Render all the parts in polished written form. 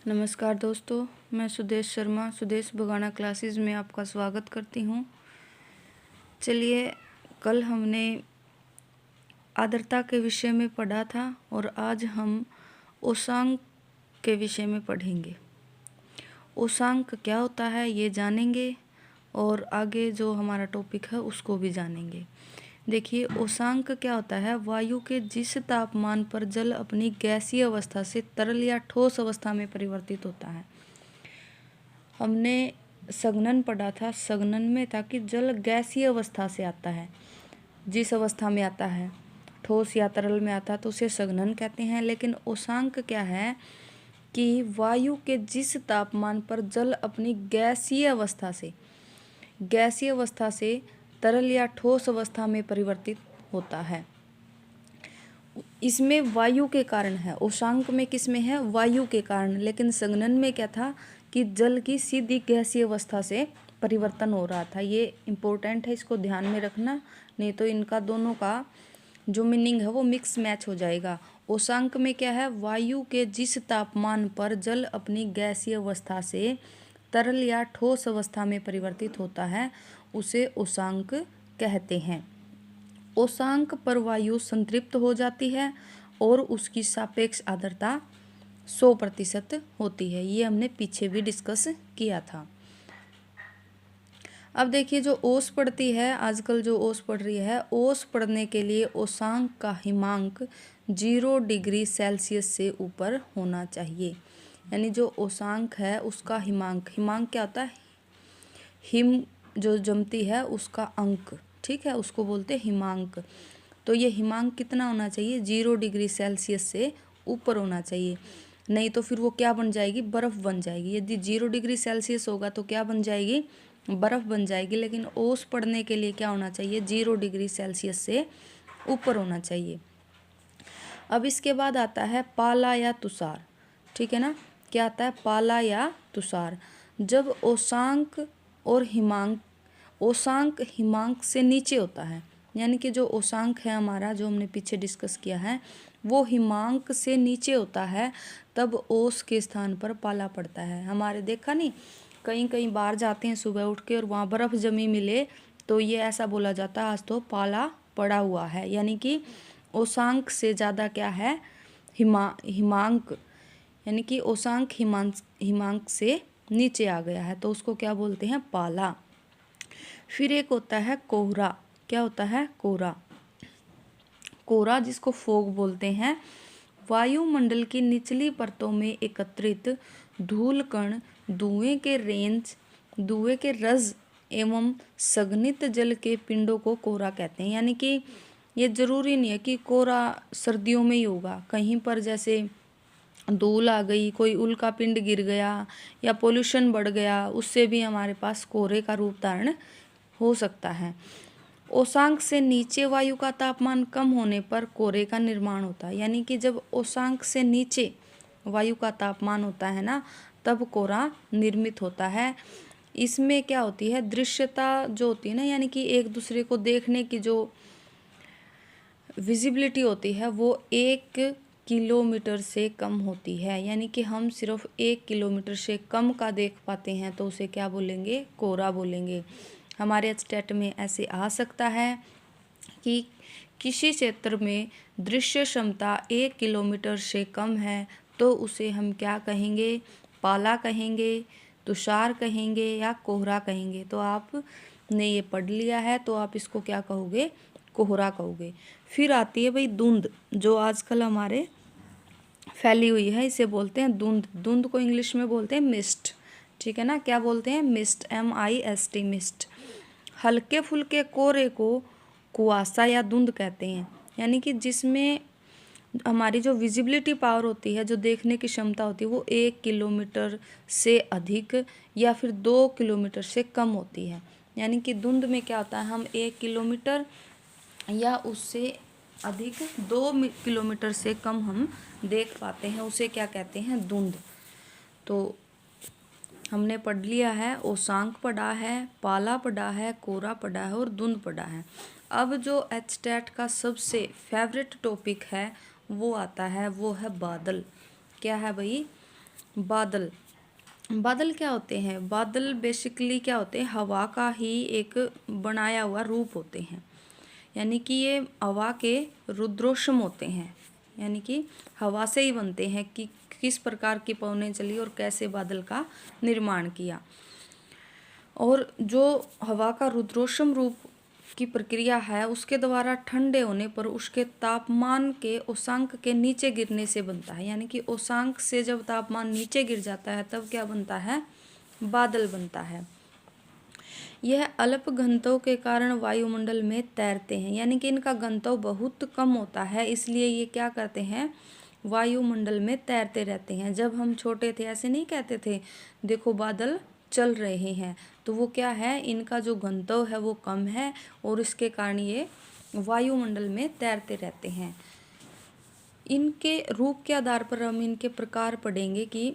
नमस्कार दोस्तों, मैं सुदेश शर्मा सुदेश बगाना क्लासेस में आपका स्वागत करती हूँ। चलिए, कल हमने आर्द्रता के विषय में पढ़ा था और आज हम उष्मांक के विषय में पढ़ेंगे। उष्मांक क्या होता है ये जानेंगे और आगे जो हमारा टॉपिक है उसको भी जानेंगे। देखिए, उष्मांक क्या होता है? वायु के जिस तापमान पर जल अपनी गैसीय अवस्था से तरल या ठोस अवस्था में परिवर्तित होता है। हमने संघनन पढ़ा था। संघनन में था कि जल गैसीय अवस्था से आता है, जिस अवस्था में आता है, ठोस या तरल में आता है तो उसे संघनन कहते हैं। लेकिन उष्मांक क्या है कि वायु के जिस तापमान पर जल अपनी गैसीय अवस्था से तरल या ठोस अवस्था में परिवर्तित होता है, इसमें वायु के कारण है। उष्मांक में किस में है? वायु के कारण। लेकिन संघनन में क्या था कि जल की सीधी गैसीय अवस्था से परिवर्तन हो रहा था। ये इम्पोर्टेंट है, इसको ध्यान में रखना, नहीं तो इनका दोनों का जो मीनिंग है वो मिक्स मैच हो जाएगा। उष्मांक में क्या है? वायु के जिस तापमान पर जल अपनी गैसीय अवस्था से तरल या ठोस अवस्था में परिवर्तित होता है उसे उष्मांक कहते हैं। उष्मांक पर वायु संतृप्त हो जाती है और उसकी सापेक्ष आर्द्रता 100% होती है। ये हमने पीछे भी डिस्कस किया था। अब देखिए, जो ओस पड़ती है, आजकल जो ओस पड़ रही है, ओस पड़ने के लिए उष्मांक का हिमांक 0 डिग्री सेल्सियस से ऊपर होना चाहिए। यानी जो उष्मांक है उसका हिमांक क्या होता है? हिम जो जमती है उसका अंक, ठीक है, उसको बोलते हैं हिमांक। तो ये हिमांक कितना होना चाहिए? 0 डिग्री सेल्सियस से ऊपर होना चाहिए, नहीं तो फिर वो क्या बन जाएगी? बर्फ़ बन जाएगी। यदि 0 डिग्री सेल्सियस होगा तो क्या बन जाएगी? बर्फ़ बन जाएगी। लेकिन ओस पड़ने के लिए क्या होना चाहिए? 0 डिग्री सेल्सियस से ऊपर होना चाहिए। अब इसके बाद आता है पाला या तुषार, ठीक है ना? क्या आता है? पाला या तुषार। जब उष्मांक हिमांक से नीचे होता है, यानी कि जो उष्मांक है हमारा, जो हमने पीछे डिस्कस किया है, वो हिमांक से नीचे होता है, तब ओस के स्थान पर पाला पड़ता है। हमारे देखा नहीं, कहीं बाहर जाते हैं सुबह उठ के और वहाँ बर्फ़ जमी मिले तो ये ऐसा बोला जाता है आज तो पाला पड़ा हुआ है। यानी कि उष्मांक से ज़्यादा क्या है? हिमांक, यानी कि उष्मांक हिमांक से नीचे आ गया है तो उसको क्या बोलते हैं? पाला। फिर एक होता है कोहरा। क्या होता है? कोहरा जिसको फोग बोलते हैं। वायुमंडल की निचली परतों में एकत्रित धूल कण धुएं के रज एवं संघनित जल के पिंडों को कोहरा कहते हैं। यानी कि ये जरूरी नहीं है कि कोहरा सर्दियों में ही होगा। कहीं पर जैसे धूल आ गई, कोई उल्का पिंड गिर गया या पोल्यूशन बढ़ गया, उससे भी हमारे पास कोहरे का रूप धारण हो सकता है। उष्मांक से नीचे वायु का तापमान कम होने पर कोहरे का निर्माण होता है। यानी कि जब उष्मांक से नीचे वायु का तापमान होता है ना, तब कोहरा निर्मित होता है। इसमें क्या होती है? दृश्यता जो होती है ना, यानी कि एक दूसरे को देखने की जो विजिबिलिटी होती है वो 1 किलोमीटर से कम होती है। यानी कि हम सिर्फ 1 किलोमीटर से कम का देख पाते हैं तो उसे क्या बोलेंगे? कोहरा बोलेंगे। हमारे स्टेट में ऐसे आ सकता है कि किसी क्षेत्र में दृश्य क्षमता 1 किलोमीटर से कम है तो उसे हम क्या कहेंगे? पाला कहेंगे, तुषार कहेंगे या कोहरा कहेंगे। तो आपने ये पढ़ लिया है तो आप इसको क्या कहोगे? कोहरा कहोगे। फिर आती है भाई धुंध, जो आजकल हमारे फैली हुई है, इसे बोलते हैं धुंध। धुंध को इंग्लिश में बोलते हैं मिस्ट, ठीक है ना? क्या बोलते हैं? Mist, MIST, mist. हल्के फुल्के कोहरे को कुआसा या धुंध कहते हैं। यानी कि जिसमें हमारी जो विजिबिलिटी पावर होती है, जो देखने की क्षमता होती है, वो 1 किलोमीटर से अधिक या फिर 2 किलोमीटर से कम होती है। यानी कि धुंध में क्या होता है? हम 1 किलोमीटर या उससे अधिक 2 किलोमीटर से कम हम देख पाते हैं, उसे क्या कहते हैं? धुंध। तो हमने पढ़ लिया है, उष्मांक पढ़ा है, पाला पढ़ा है, कोहरा पढ़ा है और धुंध पढ़ा है। अब जो एचटेट का सबसे फेवरेट टॉपिक है वो आता है, वो है बादल। क्या है भाई? बादल। बादल क्या होते हैं? बादल बेसिकली क्या होते हैं? हवा का ही एक बनाया हुआ रूप होते हैं, यानी कि ये हवा के रुद्रोष्म होते हैं, यानी कि हवा से ही बनते हैं कि किस प्रकार की पवनें चली और कैसे बादल का निर्माण किया। और जो हवा का रुद्रोष्म रूप की प्रक्रिया है उसके द्वारा ठंडे होने पर उसके तापमान के उषांक के नीचे गिरने से बनता है, यानी कि उषांक से जब तापमान नीचे गिर जाता है तब क्या बनता है? बादल बनता है। यह अल्प घनत्व के कारण वायुमंडल में तैरते हैं, यानी कि इनका घनत्व बहुत कम होता है, इसलिए ये क्या करते हैं? वायुमंडल में तैरते रहते हैं। जब हम छोटे थे ऐसे नहीं कहते थे देखो बादल चल रहे हैं, तो वो क्या है? इनका जो घनत्व है वो कम है और इसके कारण ये वायुमंडल में तैरते रहते हैं। इनके रूप के आधार पर हम इनके प्रकार पढ़ेंगे कि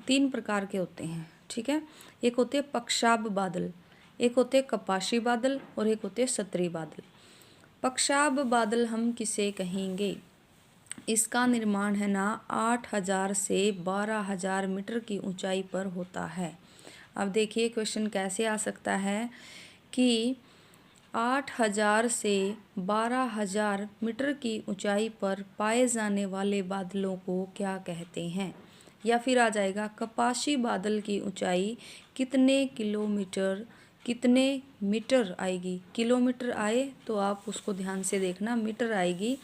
3 प्रकार के होते हैं, ठीक है। एक होते हैं पक्षाभ बादल, एक होते हैं कपाशी बादल और एक होते हैं सतरी बादल। पक्षाभ बादल हम किसे कहेंगे? इसका निर्माण है ना 8,000 से 12,000 मीटर की ऊंचाई पर होता है। अब देखिए क्वेश्चन कैसे आ सकता है कि 8,000 से 12,000 मीटर की ऊंचाई पर पाए जाने वाले बादलों को क्या कहते हैं? या फिर आ जाएगा कपाशी बादल की ऊंचाई कितने मीटर आएगी? किलोमीटर आए तो आप उसको ध्यान से देखना, मीटर आएगी,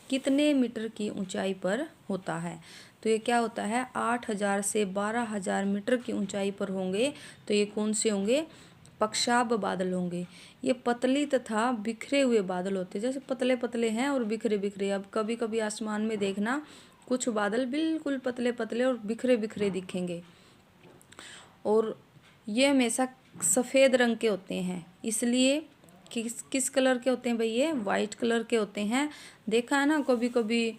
कितने मीटर की ऊंचाई पर होता है। तो ये क्या होता है? 8,000 से 12,000 मीटर की ऊंचाई पर होंगे, तो ये कौन से होंगे? पक्षाभ बादल होंगे। ये पतली तथा बिखरे हुए बादल होते हैं, जैसे पतले पतले हैं और बिखरे बिखरे। अब कभी कभी आसमान में देखना कुछ बादल बिल्कुल पतले पतले और बिखरे बिखरे दिखेंगे, और ये हमेशा सफ़ेद रंग के होते हैं। इसलिए किस कलर के होते हैं भाई? ये वाइट कलर के होते हैं। देखा है ना, कभी कभी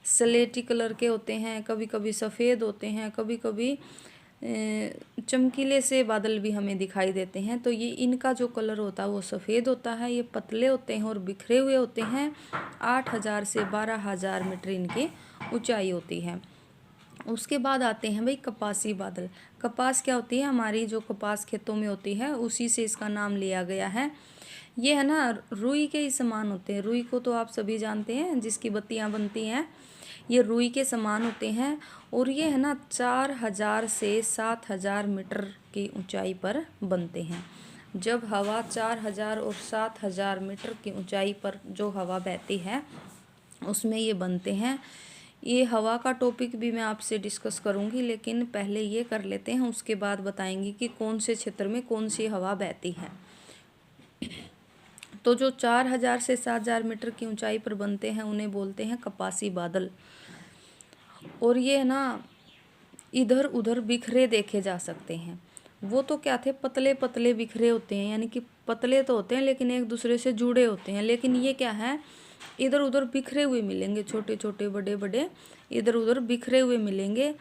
स्लेटी कलर के होते हैं, कभी कभी सफ़ेद होते हैं, कभी कभी चमकीले से बादल भी हमें दिखाई देते हैं। तो ये इनका जो कलर होता है वो सफ़ेद होता है, ये पतले होते हैं और बिखरे हुए होते हैं। 8,000 से 12,000 मीटर इनकी ऊंचाई होती है। उसके बाद आते हैं भाई कपासी बादल। कपास क्या होती है? हमारी जो कपास खेतों में होती है उसी से इसका नाम लिया गया है। ये है ना रुई के ही समान होते हैं। रुई को तो आप सभी जानते हैं, जिसकी बत्तियां बनती हैं, ये रुई के समान होते हैं। और ये है ना 4,000 से 7,000 मीटर की ऊंचाई पर बनते हैं। जब हवा 4,000 और 7,000 मीटर की ऊंचाई पर जो हवा बहती है उसमें ये बनते हैं। ये हवा का टॉपिक भी मैं आपसे डिस्कस करूंगी, लेकिन पहले ये कर लेते हैं, उसके बाद बताएंगे कि कौन से क्षेत्र में कौन सी हवा बहती है। तो जो 4,000 से 7,000 मीटर की ऊंचाई पर बनते हैं उन्हें बोलते हैं कपासी बादल। और ये है ना इधर उधर बिखरे देखे जा सकते हैं। वो तो क्या थे? पतले पतले बिखरे होते हैं, यानी कि पतले तो होते हैं लेकिन एक दूसरे से जुड़े होते हैं। लेकिन ये क्या है? इधर उधर बिखरे हुए मिलेंगे, छोटे छोटे बड़े बड़े इधर उधर बिखरे हुए मिलेंगे।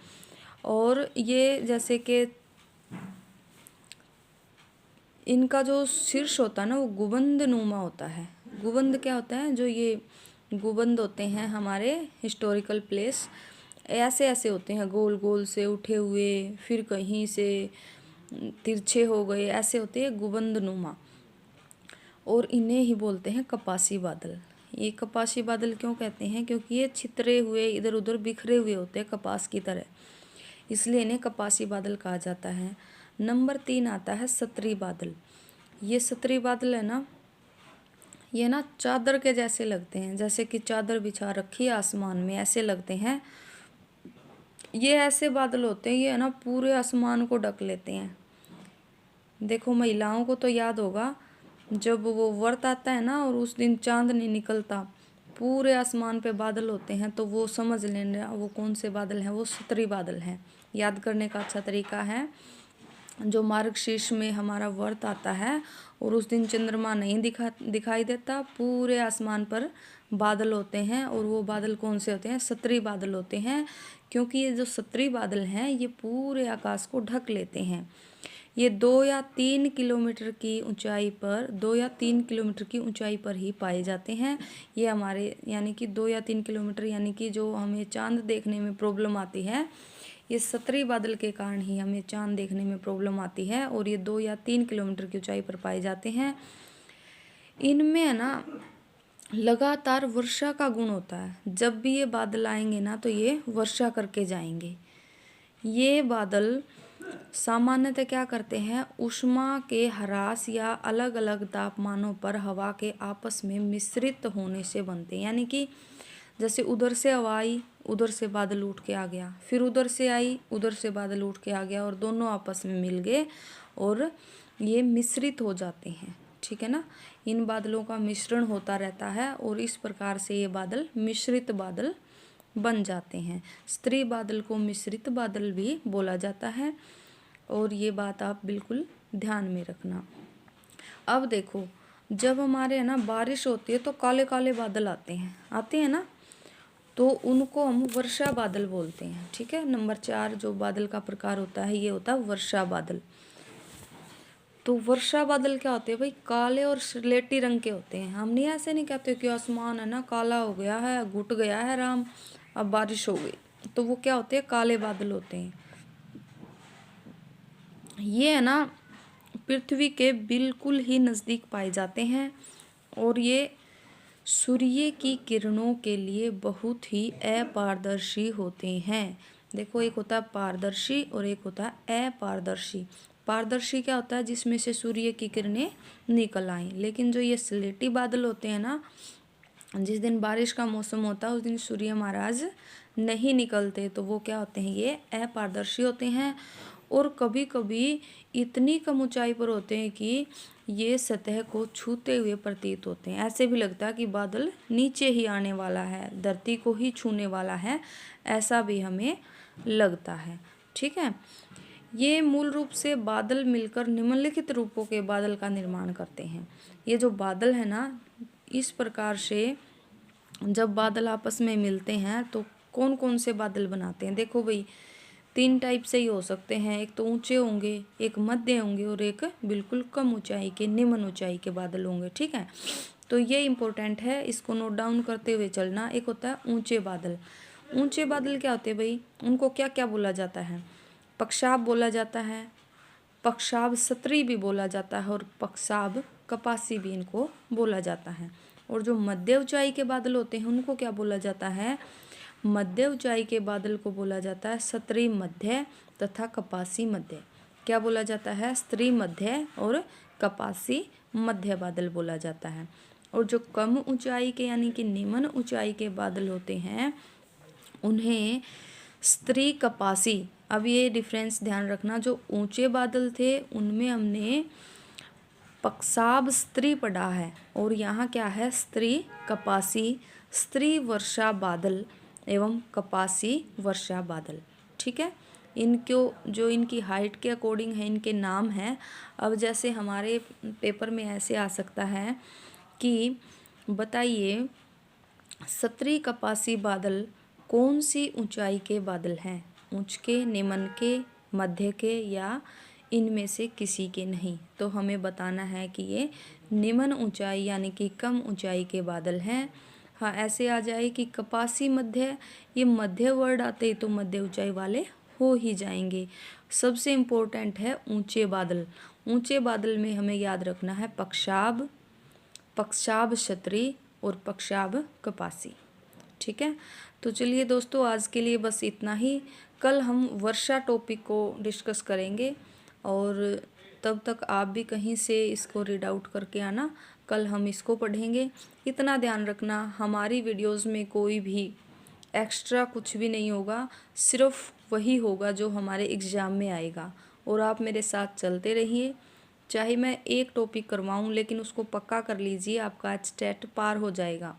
और ये जैसे कि इनका जो शीर्ष होता है ना वो गुबंद नुमा होता है। गुबंद क्या होता है? जो ये गुबंद होते हैं हमारे हिस्टोरिकल प्लेस, ऐसे ऐसे होते हैं, गोल गोल से उठे हुए, फिर कहीं से तिरछे हो गए, ऐसे होते हैं गुबंद नुमा। और इन्हें ही बोलते हैं कपासी बादल। ये कपासी बादल क्यों कहते हैं? क्योंकि ये छितरे हुए इधर उधर बिखरे हुए होते हैं कपास की तरह, इसलिए इन्हें कपासी बादल कहा जाता है। नंबर 3 आता है सतरी बादल। ये सतरी बादल है ना, ये ना चादर के जैसे लगते हैं, जैसे कि चादर बिछा रखी है आसमान में, ऐसे लगते हैं। ये ऐसे बादल होते हैं, ये है ना पूरे आसमान को ढक लेते हैं। देखो महिलाओं को तो याद होगा, जब वो व्रत आता है ना और उस दिन चांद नहीं निकलता, पूरे आसमान पे बादल होते हैं, तो वो समझ लेना वो कौन से बादल हैं, वो सतरी बादल हैं। याद करने का अच्छा तरीका है, जो मार्गशीर्ष में हमारा व्रत आता है और उस दिन चंद्रमा नहीं दिखाई देता, पूरे आसमान पर बादल होते हैं, और वो बादल कौन से होते हैं? सतरी बादल होते हैं। क्योंकि ये जो सतरी बादल हैं ये पूरे आकाश को ढक लेते हैं। ये 2 या 3 किलोमीटर की ऊंचाई पर 2 या 3 किलोमीटर की ऊंचाई पर ही पाए जाते हैं। ये हमारे यानी कि 2 या 3 किलोमीटर, यानी कि जो हमें चांद देखने में प्रॉब्लम आती है, ये सतरी बादल के कारण ही हमें चांद देखने में प्रॉब्लम आती है और ये 2 या 3 किलोमीटर की ऊंचाई पर पाए जाते हैं। इनमें है ना लगातार वर्षा का गुण होता है। जब भी ये बादल आएंगे ना तो ये वर्षा करके जाएंगे। ये बादल सामान्यतः क्या करते हैं, ऊष्मा के ह्रास या अलग अलग तापमानों पर हवा के आपस में मिश्रित होने से बनते हैं। यानी कि जैसे उधर से हवा आई, उधर से बादल उठ के आ गया, फिर उधर से आई, उधर से बादल उठ के आ गया और दोनों आपस में मिल गए और ये मिश्रित हो जाते हैं। ठीक है ना, इन बादलों का मिश्रण होता रहता है और इस प्रकार से ये बादल मिश्रित बादल बन जाते हैं। स्तरी बादल को मिश्रित बादल भी बोला जाता है और ये बात आप बिल्कुल ध्यान में रखना। अब देखो, जब हमारे है ना बारिश होती है तो काले काले बादल आते हैं ना, तो उनको हम वर्षा बादल बोलते हैं। ठीक है, नंबर 4 जो बादल का प्रकार होता है ये होता है वर्षा बादल। तो वर्षा बादल क्या होते हैं भाई, काले और स्लेटी रंग के होते हैं। हम नहीं ऐसे नहीं कहते कि आसमान है ना काला हो गया है, घुट गया है राम, अब बारिश हो गई, तो वो क्या होते हैं, काले बादल होते हैं। ये है ना पृथ्वी के बिल्कुल ही नज़दीक पाए जाते हैं और ये सूर्य की किरणों के लिए बहुत ही अपारदर्शी होते हैं। देखो, एक होता है पारदर्शी और एक होता है अपारदर्शी। पारदर्शी क्या होता है, जिसमें से सूर्य की किरणें निकल आएं। लेकिन जो ये स्लेटी बादल होते हैं ना, जिस दिन बारिश का मौसम होता है उस दिन सूर्य महाराज नहीं निकलते, तो वो क्या होते हैं, ये अपारदर्शी होते हैं और कभी कभी इतनी कम ऊंचाई पर होते हैं कि ये सतह को छूते हुए प्रतीत होते हैं। ऐसे भी लगता है कि बादल नीचे ही आने वाला है, धरती को ही छूने वाला है, ऐसा भी हमें लगता है। ठीक है, ये मूल रूप से बादल मिलकर निम्नलिखित रूपों के बादल का निर्माण करते हैं। ये जो बादल है ना, इस प्रकार से जब बादल आपस में मिलते हैं तो कौन कौन से बादल बनाते हैं। देखो भाई, 3 टाइप से ही हो सकते हैं, एक तो ऊंचे होंगे, एक मध्य होंगे और एक बिल्कुल कम ऊंचाई के, निम्न ऊंचाई के बादल होंगे। ठीक है, तो ये इम्पोर्टेंट है, इसको नोट डाउन करते हुए चलना। एक होता है ऊंचे बादल। ऊंचे बादल क्या होते हैं भाई, उनको क्या क्या बोला जाता है, पक्षाब बोला जाता है, पक्षाब सत्री भी बोला जाता है और पक्षाब कपासी भी इनको बोला जाता है। और जो मध्य ऊंचाई के बादल होते हैं उनको क्या बोला जाता है, मध्य ऊंचाई के बादल को बोला जाता है सत्री मध्य तथा कपासी मध्य। क्या बोला जाता है, सत्री मध्य और कपासी मध्य बादल बोला जाता है। और जो कम ऊंचाई के यानी कि निम्न ऊंचाई के बादल होते हैं उन्हें सत्री कपासी। अब ये डिफरेंस ध्यान रखना, जो ऊंचे बादल थे उनमें हमने पक्षाब सत्री पढ़ा है और यहाँ क्या है, सत्री कपासी, सत्री वर्षा बादल एवं कपासी वर्षा बादल। ठीक है, इनको जो इनकी हाइट के अकॉर्डिंग है इनके नाम हैं। अब जैसे हमारे पेपर में ऐसे आ सकता है कि बताइए सत्री कपासी बादल कौन सी ऊंचाई के बादल हैं, उच्च के, निम्न के, मध्य के या इनमें से किसी के नहीं। तो हमें बताना है कि ये निम्न ऊंचाई यानी कि कम ऊंचाई के बादल हैं। हाँ, ऐसे आ जाए कि कपासी मध्य, ये मध्य वर्ड आते ही तो मध्य ऊंचाई वाले हो ही जाएंगे। सबसे इम्पोर्टेंट है ऊंचे बादल। ऊंचे बादल में हमें याद रखना है पक्षाब, पक्षाब क्षत्री और पक्षाब कपासी। ठीक है, तो चलिए दोस्तों, आज के लिए बस इतना ही। कल हम वर्षा टॉपिक को डिस्कस करेंगे और तब तक आप भी कहीं से इसको रीड आउट करके आना, कल हम इसको पढ़ेंगे। इतना ध्यान रखना, हमारी वीडियोस में कोई भी एक्स्ट्रा कुछ भी नहीं होगा, सिर्फ वही होगा जो हमारे एग्ज़ाम में आएगा। और आप मेरे साथ चलते रहिए, चाहे मैं एक टॉपिक करवाऊँ लेकिन उसको पक्का कर लीजिए, आपका स्टेट पार हो जाएगा।